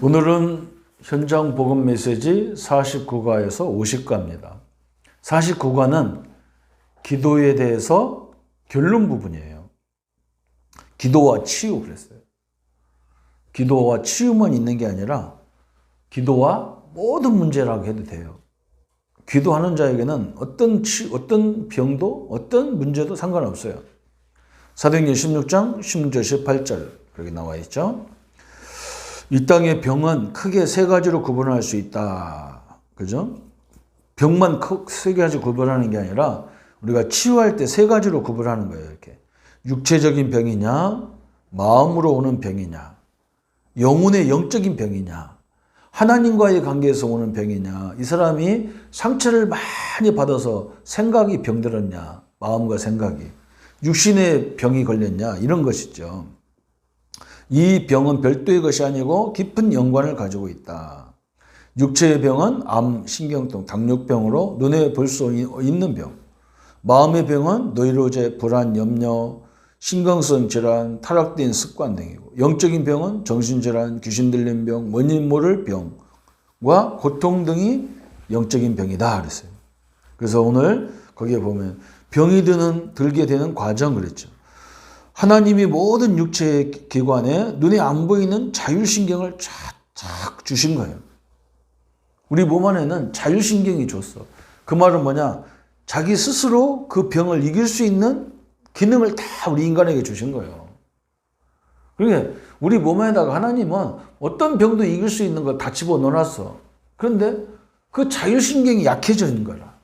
오늘은 현장 복음 메시지 49과에서 50과입니다. 49과는 기도에 대해서 결론 부분이에요. 기도와 치유 그랬어요. 기도와 치유만 있는 게 아니라 기도와 모든 문제라고 해도 돼요. 기도하는 자에게는 어떤 병도 어떤 문제도 상관없어요. 사도행전 16장 16절 18절 그렇게 나와 있죠. 이 땅의 병은 크게 세 가지로 구분할 수 있다. 그죠? 병만 세 가지 구분하는 게 아니라 우리가 치유할 때 세 가지로 구분하는 거예요. 이렇게 육체적인 병이냐, 마음으로 오는 병이냐, 영혼의 영적인 병이냐, 하나님과의 관계에서 오는 병이냐, 이 사람이 상처를 많이 받아서 생각이 병들었냐, 마음과 생각이 육신의 병이 걸렸냐, 이런 것이죠. 이 병은 별도의 것이 아니고 깊은 연관을 가지고 있다. 육체의 병은 암, 신경통, 당뇨병으로 눈에 볼 수 있는 병. 마음의 병은 노이로제, 불안, 염려, 신경성 질환, 타락된 습관 등이고, 영적인 병은 정신질환, 귀신 들린 병, 원인 모를 병과 고통 등이 영적인 병이다 그랬어요. 그래서 오늘 거기에 보면 병이 들게 되는 과정 그랬죠. 하나님이 모든 육체의 기관에 눈에 안 보이는 자율신경을 쫙 주신 거예요. 우리 몸 안에는 자율신경이 줬어. 그 말은 뭐냐? 자기 스스로 그 병을 이길 수 있는 기능을 다 우리 인간에게 주신 거예요. 그러니까 우리 몸 안에다가 하나님은 어떤 병도 이길 수 있는 걸 다 집어넣어놨어. 그런데 그 자율신경이 약해져 있는 거라.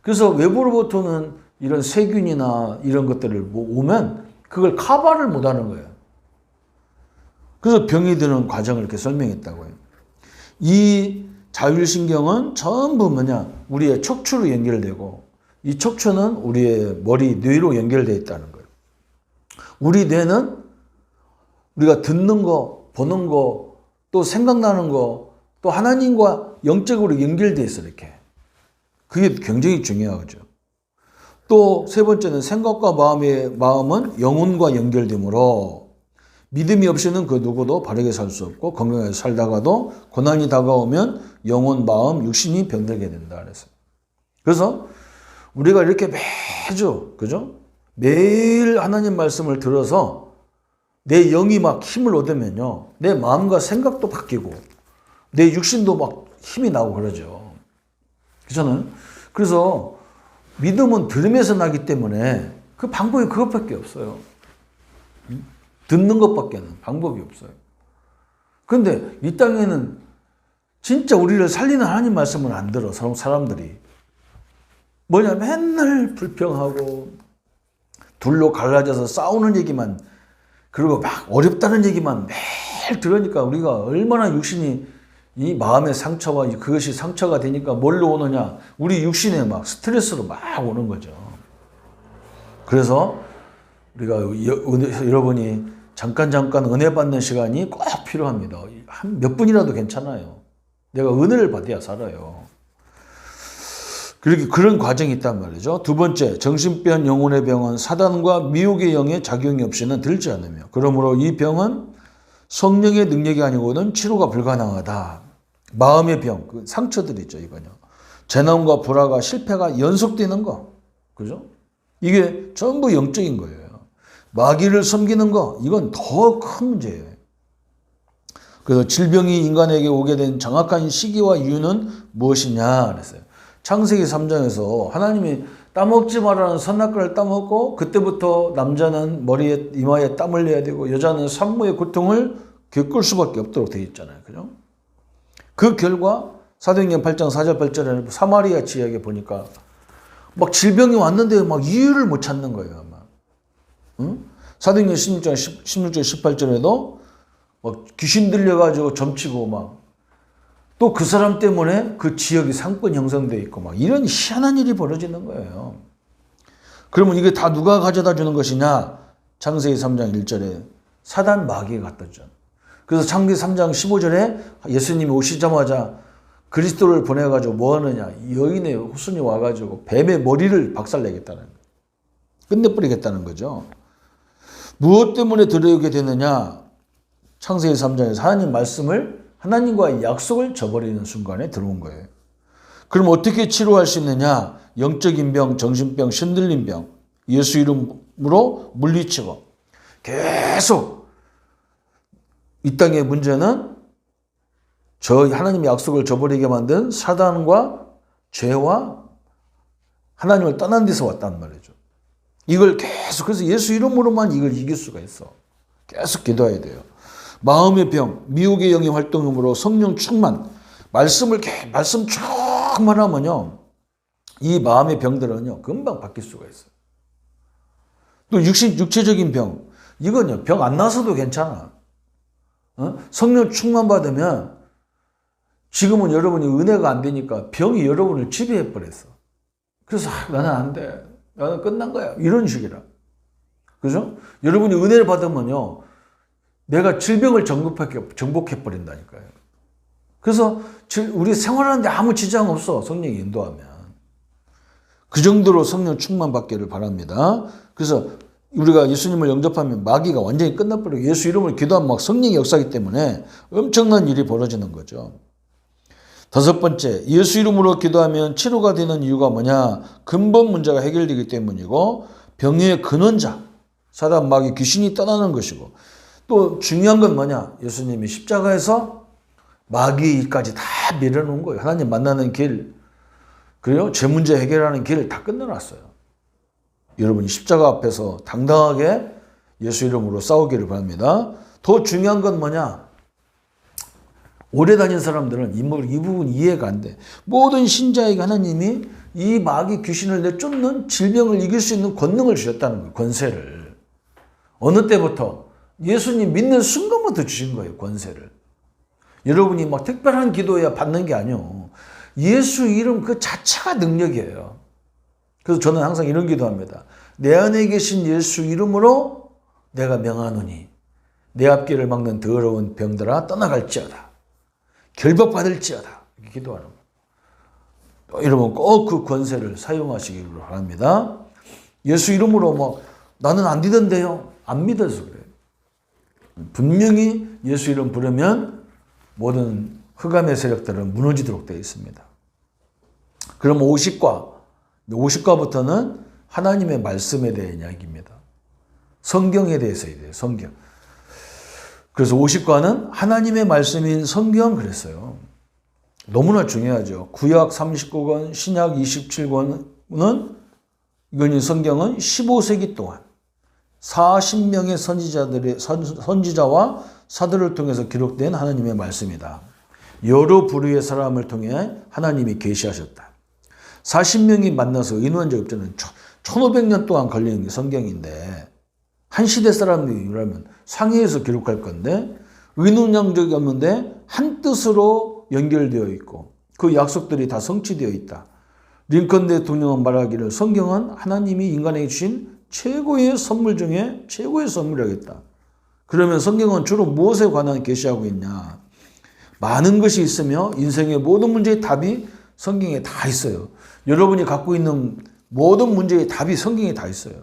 그래서 외부로부터는 이런 세균이나 이런 것들을 오면 그걸 커버를 못하는 거예요. 그래서 병이 드는 과정을 이렇게 설명했다고요. 이 자율신경은 전부 뭐냐? 우리의 척추로 연결되고, 이 척추는 우리의 머리, 뇌로 연결되어 있다는 거예요. 우리 뇌는 우리가 듣는 거, 보는 거, 또 생각나는 거, 또 하나님과 영적으로 연결되어 있어, 이렇게. 그게 굉장히 중요하죠. 또 세 번째는 생각과 마음은 영혼과 연결되므로 믿음이 없이는 그 누구도 바르게 살 수 없고 건강하게 살다가도 고난이 다가오면 영혼, 마음, 육신이 병들게 된다 그랬어요. 그래서 우리가 이렇게 매주, 그죠? 매일 하나님 말씀을 들어서 내 영이 막 힘을 얻으면요. 내 마음과 생각도 바뀌고 내 육신도 막 힘이 나고 그러죠. 그래서 믿음은 들으면서 나기 때문에 그 방법이 그것밖에 없어요. 듣는 것밖에는 방법이 없어요. 그런데 이 땅에는 진짜 우리를 살리는 하나님 말씀을 안 들어, 사람들이. 뭐냐, 맨날 불평하고 둘로 갈라져서 싸우는 얘기만, 그리고 막 어렵다는 얘기만 매일 들으니까 우리가 얼마나 육신이 이 마음의 상처와 그것이 상처가 되니까 뭘로 오느냐? 우리 육신에 막 스트레스로 막 오는 거죠. 그래서 우리가 여러분이 잠깐 은혜 받는 시간이 꼭 필요합니다. 한 몇 분이라도 괜찮아요. 내가 은혜를 받아야 살아요. 그런 과정이 있단 말이죠. 두 번째, 정신병, 영혼의 병은 사단과 미혹의 영의 작용이 없이는 들지 않으며, 그러므로 이 병은 성령의 능력이 아니고는 치료가 불가능하다. 마음의 병, 그 상처들이죠, 이거요. 재난과 불화가, 실패가 연속되는 거, 그죠? 이게 전부 영적인 거예요. 마귀를 섬기는 거, 이건 더 큰 문제예요. 그래서 질병이 인간에게 오게 된 정확한 시기와 이유는 무엇이냐 그랬어요. 창세기 3장에서 하나님이 따먹지 말라는 선악과를 따먹고, 그때부터 남자는 머리에 이마에 땀을 내야 되고 여자는 산모의 고통을 겪을 수밖에 없도록 되어 있잖아요. 그죠? 그 결과 사도행전 8장 4절 8절에 사마리아 지역에 보니까 막 질병이 왔는데 막 이유를 못 찾는 거예요. 막. 응? 사도행전 16장 16절 18절에도 막 귀신 들려가지고 점치고 막, 또 그 사람 때문에 그 지역이 상권 형성되어 있고 막 이런 희한한 일이 벌어지는 거예요. 그러면 이게 다 누가 가져다 주는 것이냐? 창세기 3장 1절에 사단 마귀가 갖다 줬잖아요. 그래서 창세기 3장 15절에 예수님이 오시자마자 그리스도를 보내가지고 뭐 하느냐? 여인의 후손이 와가지고 뱀의 머리를 박살내겠다는 거예요. 끝내버리겠다는 거죠. 무엇 때문에 들어오게 되느냐? 창세기 3장에서 하나님 말씀을 하나님과의 약속을 저버리는 순간에 들어온 거예요. 그럼 어떻게 치료할 수 있느냐? 영적인 병, 정신병, 신들린 병, 예수 이름으로 물리치고 계속 이 땅의 문제는 저 하나님의 약속을 저버리게 만든 사단과 죄와 하나님을 떠난 데서 왔단 말이죠. 이걸 계속, 그래서 예수 이름으로만 이걸 이길 수가 있어. 계속 기도해야 돼요. 마음의 병, 미혹의 영의 활동으로 성령 충만, 말씀 쭉만 하면요, 이 마음의 병들은요 금방 바뀔 수가 있어요. 또 육체적인 병, 이건요 병 안 나서도 괜찮아. 성령 충만 받으면 지금은 여러분이 은혜가 안 되니까 병이 여러분을 지배해 버렸어. 그래서 나는 안 돼, 나는 끝난 거야, 이런 식이라. 그죠? 여러분이 은혜를 받으면요 내가 질병을 정복해 버린다니까요. 그래서 우리 생활하는데 아무 지장 없어, 성령이 인도하면. 그 정도로 성령 충만 받기를 바랍니다. 그래서 우리가 예수님을 영접하면 마귀가 완전히 끝나버리고 예수 이름을 기도하면 막 성령의 역사이기 때문에 엄청난 일이 벌어지는 거죠. 다섯 번째, 예수 이름으로 기도하면 치료가 되는 이유가 뭐냐? 근본 문제가 해결되기 때문이고 병의 근원자, 사단 마귀 귀신이 떠나는 것이고, 또 중요한 건 뭐냐? 예수님이 십자가에서 마귀의 일까지 다 밀어놓은 거예요. 하나님 만나는 길, 그리고 죄 문제 해결하는 길 다 끝내놨어요. 여러분이 십자가 앞에서 당당하게 예수 이름으로 싸우기를 바랍니다. 더 중요한 건 뭐냐? 오래 다닌 사람들은 이 부분 이해가 안 돼. 모든 신자에게 하나님이 이 마귀 귀신을 내쫓는 질병을 이길 수 있는 권능을 주셨다는 거예요. 권세를. 어느 때부터? 예수님 믿는 순간부터 주신 거예요. 권세를. 여러분이 막 특별한 기도해야 받는 게 아니에요. 예수 이름 그 자체가 능력이에요. 그래서 저는 항상 이런 기도합니다. 내 안에 계신 예수 이름으로 내가 명하노니 내 앞길을 막는 더러운 병들아 떠나갈지어다. 결박받을지어다. 이렇게 기도하는 거예요. 여러분 꼭 그 권세를 사용하시기를 바랍니다. 예수 이름으로 뭐 나는 안 믿던데요. 안 믿어서 그래요. 분명히 예수 이름 부르면 모든 흑암의 세력들은 무너지도록 되어 있습니다. 그럼 50과부터는 하나님의 말씀에 대한 이야기입니다. 성경에 대해서 해야 돼요. 성경. 그래서 50과는 하나님의 말씀인 성경 그랬어요. 너무나 중요하죠. 구약 39권, 신약 27권은 이건 성경은 15세기 동안 40명의 선지자와 사도를 통해서 기록된 하나님의 말씀이다. 여러 부류의 사람을 통해 하나님이 계시하셨다. 40명이 만나서 의논한 적 없잖아요. 1500년 동안 걸리는 게 성경인데 한 시대 사람들이라면 상해에서 기록할 건데 의논한 적이 없는데 한 뜻으로 연결되어 있고 그 약속들이 다 성취되어 있다. 링컨 대통령은 말하기를 성경은 하나님이 인간에게 주신 최고의 선물 중에 최고의 선물이라겠다. 그러면 성경은 주로 무엇에 관한 계시하고 있냐? 많은 것이 있으며 인생의 모든 문제의 답이 성경에 다 있어요. 여러분이 갖고 있는 모든 문제의 답이 성경에 다 있어요.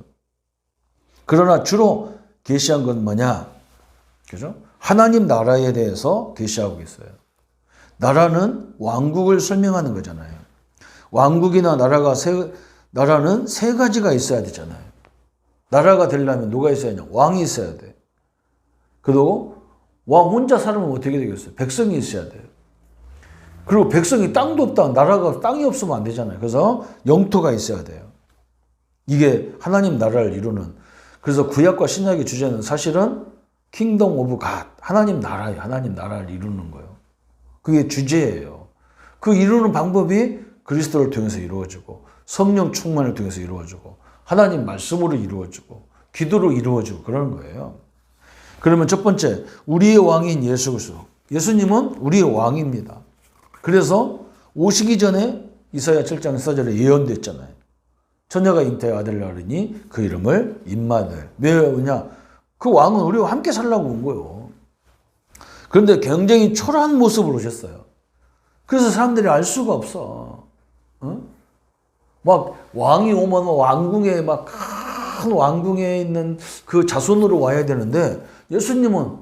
그러나 주로 계시한 건 뭐냐? 그죠? 하나님 나라에 대해서 계시하고 있어요. 나라는 왕국을 설명하는 거잖아요. 왕국이나 나라는 세 가지가 있어야 되잖아요. 나라가 되려면 누가 있어야 하냐? 왕이 있어야 돼. 그리고 왕 혼자 살면 어떻게 되겠어요? 백성이 있어야 돼요. 그리고 백성이 땅도 없다. 나라가 땅이 없으면 안 되잖아요. 그래서 영토가 있어야 돼요. 이게 하나님 나라를 이루는. 그래서 구약과 신약의 주제는 사실은 킹덤 오브 갓. 하나님 나라예요. 하나님 나라를 이루는 거예요. 그게 주제예요. 그 이루는 방법이 그리스도를 통해서 이루어지고 성령 충만을 통해서 이루어지고 하나님 말씀으로 이루어지고 기도로 이루어지고 그러는 거예요. 그러면 첫 번째, 우리의 왕인 예수 그리스도. 예수님은 우리의 왕입니다. 그래서 오시기 전에 이사야 7장 4절에 예언됐잖아요. 처녀가 잉태의 아들을 낳으니 그 이름을 임마누엘. 왜냐? 그 왕은 우리와 함께 살라고 온 거예요. 그런데 굉장히 초라한 모습으로 오셨어요. 그래서 사람들이 알 수가 없어. 막 왕이 오면 왕궁에 막 큰 왕궁에 있는 그 자손으로 와야 되는데 예수님은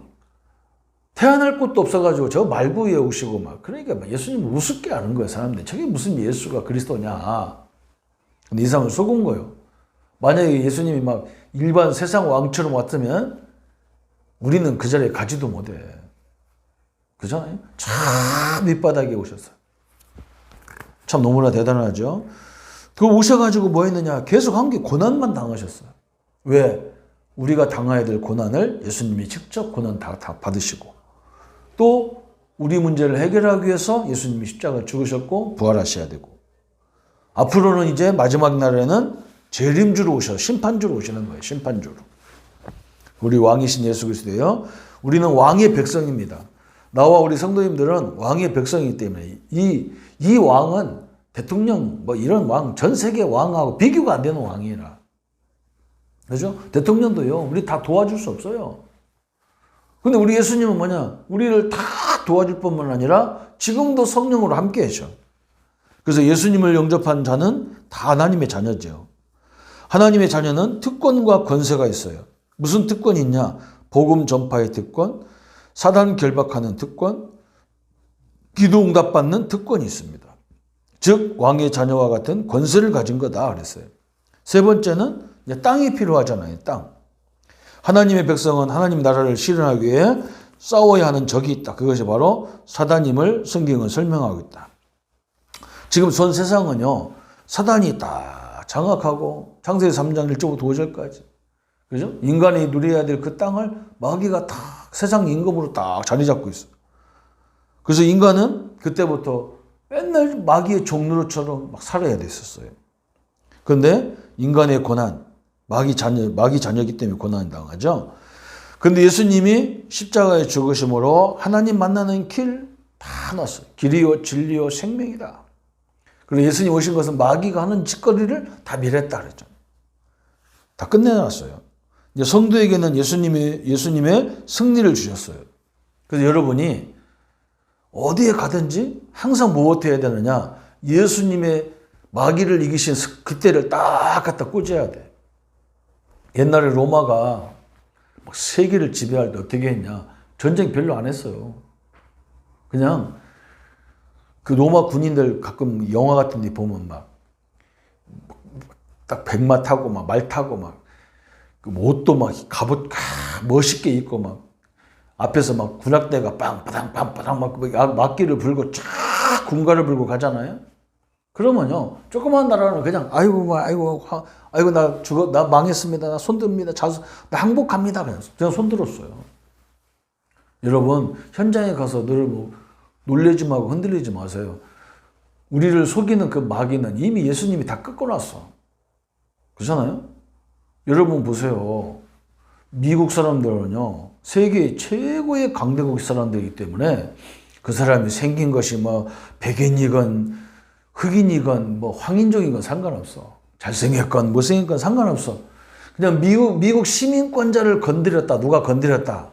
태어날 곳도 없어가지고 저 말구 위에 오시고 막 그러니까 막 예수님을 우습게 하는 거예요, 사람들이. 저게 무슨 예수가 그리스도냐. 근데 이 사람을 속은 거예요. 만약에 예수님이 막 일반 세상 왕처럼 왔으면 우리는 그 자리에 가지도 못해. 그잖아요? 참 밑바닥에 오셨어요. 참 너무나 대단하죠. 그 오셔가지고 뭐 했느냐? 계속 한 게 고난만 당하셨어요. 왜? 우리가 당해야 될 고난을 예수님이 직접 고난 다 받으시고 또 우리 문제를 해결하기 위해서 예수님이 십자가에 죽으셨고 부활하셔야 되고 앞으로는 이제 마지막 날에는 재림주로 오셔 심판주로 오시는 거예요. 심판주로. 우리 왕이신 예수 그리스도예요. 우리는 왕의 백성입니다. 나와 우리 성도님들은 왕의 백성이기 때문에 이 왕은 대통령 뭐 이런 왕 전 세계 왕하고 비교가 안 되는 왕이라. 그죠? 대통령도요. 우리 다 도와줄 수 없어요. 근데 우리 예수님은 뭐냐? 우리를 다 도와줄 뿐만 아니라 지금도 성령으로 함께 하셔. 그래서 예수님을 영접한 자는 다 하나님의 자녀죠. 하나님의 자녀는 특권과 권세가 있어요. 무슨 특권이 있냐? 복음 전파의 특권, 사단 결박하는 특권, 기도 응답받는 특권이 있습니다. 즉 왕의 자녀와 같은 권세를 가진 거다 그랬어요. 세 번째는 땅이 필요하잖아요. 땅. 하나님의 백성은 하나님 나라를 실현하기 위해 싸워야 하는 적이 있다. 그것이 바로 사단임을 성경은 설명하고 있다. 지금 전 세상은요. 사단이 다 장악하고 창세기 3장 1절부터 5절까지 그죠? 인간이 누려야 될 그 땅을 마귀가 다 세상 임금으로 딱 자리 잡고 있어. 그래서 인간은 그때부터 맨날 마귀의 종로처럼 막 살아야 됐었어요. 그런데 인간의 고난, 마귀 자녀이기 때문에 고난을 당하죠. 그런데 예수님이 십자가에 죽으심으로 하나님 만나는 길 다 놨어요. 길이요 진리요 생명이다. 그리고 예수님 오신 것은 마귀가 하는 짓거리를 다 밀었다 그랬죠. 다 끝내놨어요. 이제 성도에게는 예수님의 승리를 주셨어요. 그래서 여러분이 어디에 가든지 항상 무엇해야 되느냐? 예수님의 마귀를 이기신 그때를 딱 갖다 꽂아야 돼. 옛날에 로마가 막 세계를 지배할 때 어떻게 했냐? 전쟁 별로 안 했어요. 그냥 그 로마 군인들 가끔 영화 같은 데 보면 막 딱 백마 타고 막 말 타고 막 옷도 막 갑옷 멋있게 입고 막 앞에서 막 군악대가 빵빠당 막 막기를 불고 쫙 군가를 불고 가잖아요. 그러면요 조그만 나라는 그냥 아이고 나 죽어 나 망했습니다. 나 손듭니다. 나 항복합니다. 그냥 손들었어요. 여러분 현장에 가서 늘 뭐 놀래지 말고 흔들리지 마세요. 우리를 속이는 그 마귀는 이미 예수님이 다 꺾어놨어. 그렇잖아요? 여러분 보세요. 미국 사람들은요 세계 최고의 강대국 사람들이기 때문에 그 사람이 생긴 것이 뭐 백인이건 흑인이건 뭐 황인종이건 상관없어. 잘생겼건 못생겼건 상관없어. 그냥 미국 시민권자를 건드렸다. 누가 건드렸다.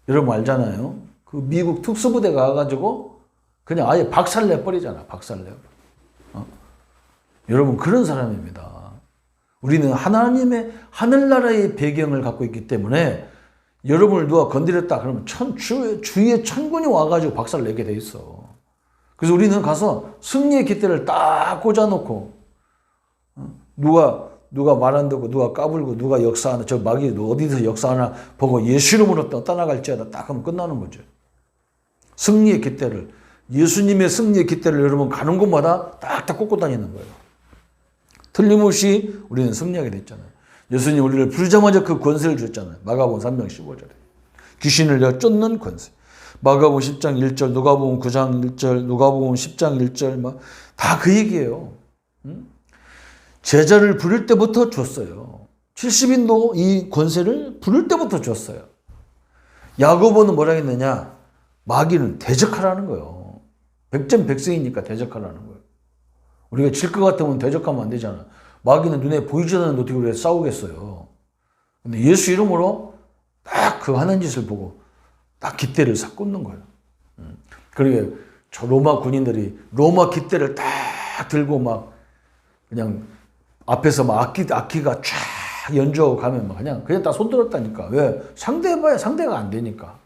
여러분 알잖아요. 그 미국 특수부대가 가가지고 그냥 아예 박살내버리잖아. 박살내. 여러분 그런 사람입니다. 우리는 하나님의 하늘나라의 배경을 갖고 있기 때문에 여러분을 누가 건드렸다 그러면 주위에 천군이 와가지고 박살내게 돼 있어. 그래서 우리는 가서 승리의 깃대를 딱 꽂아놓고 누가 말 안 듣고 누가 까불고 누가 역사하나 저 마귀 어디서 역사하나 보고 예수 이름으로 떠나갈지어다 딱 하면 끝나는 거죠. 승리의 깃대를 예수님의 승리의 깃대를 여러분 가는 곳마다 딱딱 꽂고 다니는 거예요. 틀림없이 우리는 승리하게 됐잖아요. 예수님 우리를 부르자마자 그 권세를 줬잖아요. 마가복음 3장 15절에 귀신을 쫓는 권세. 마가복음 10장 1절, 누가복음 9장 1절, 누가복음 10장 1절 다 그 얘기예요. 제자를 부를 때부터 줬어요. 70인도 이 권세를 부를 때부터 줬어요. 야고보는 뭐라 했느냐? 마귀는 대적하라는 거예요. 백전백승이니까 대적하라는 거예요. 우리가 질 것 같으면 대적하면 안 되잖아. 마귀는 눈에 보이지도 않는데 어떻게 우리가 싸우겠어요. 근데 예수 이름으로 딱 그 하는 짓을 보고 딱 깃대를 싹 꽂는 거예요. 그러게 저 로마 군인들이 로마 깃대를 딱 들고 막 그냥 앞에서 막 악기가 쫙 연주하고 가면 막 그냥 다 손들었다니까. 왜? 상대해봐야 상대가 안 되니까.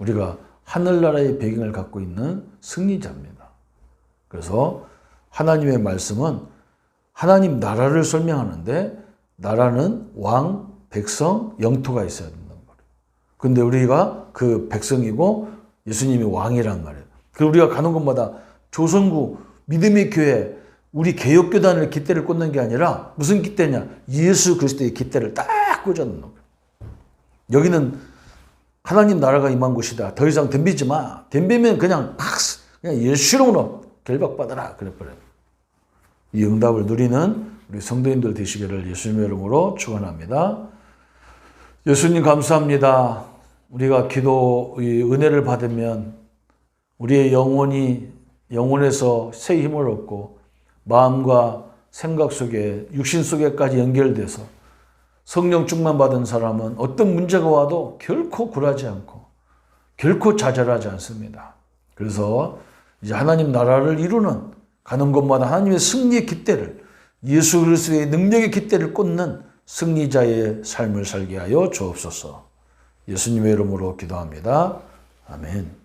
우리가 하늘나라의 배경을 갖고 있는 승리자입니다. 그래서 하나님의 말씀은 하나님 나라를 설명하는데 나라는 왕, 백성, 영토가 있어야 된다는 거예요. 근데 우리가 그 백성이고 예수님이 왕이란 말이에요. 그리고 우리가 가는 곳마다 조선구 믿음의 교회 우리 개혁교단을 깃대를 꽂는 게 아니라 무슨 깃대냐? 예수 그리스도의 깃대를 딱 꽂아놓는 거예요. 여기는 하나님 나라가 임한 곳이다. 더 이상 덤비지 마. 덤비면 그냥 예수 이름으로 결박받아라. 그래버려요. 이 응답을 누리는 우리 성도인들 되시기를 예수님의 이름으로 축원합니다. 예수님 감사합니다. 우리가 기도의 은혜를 받으면 우리의 영혼에서 새 힘을 얻고 마음과 생각 속에 육신 속에까지 연결돼서 성령 충만 받은 사람은 어떤 문제가 와도 결코 굴하지 않고 결코 좌절하지 않습니다. 그래서 이제 하나님 나라를 이루는 가는 곳마다 하나님의 승리의 깃대를 예수 그리스도의 능력의 깃대를 꽂는 승리자의 삶을 살게 하여 주옵소서. 예수님의 이름으로 기도합니다. 아멘.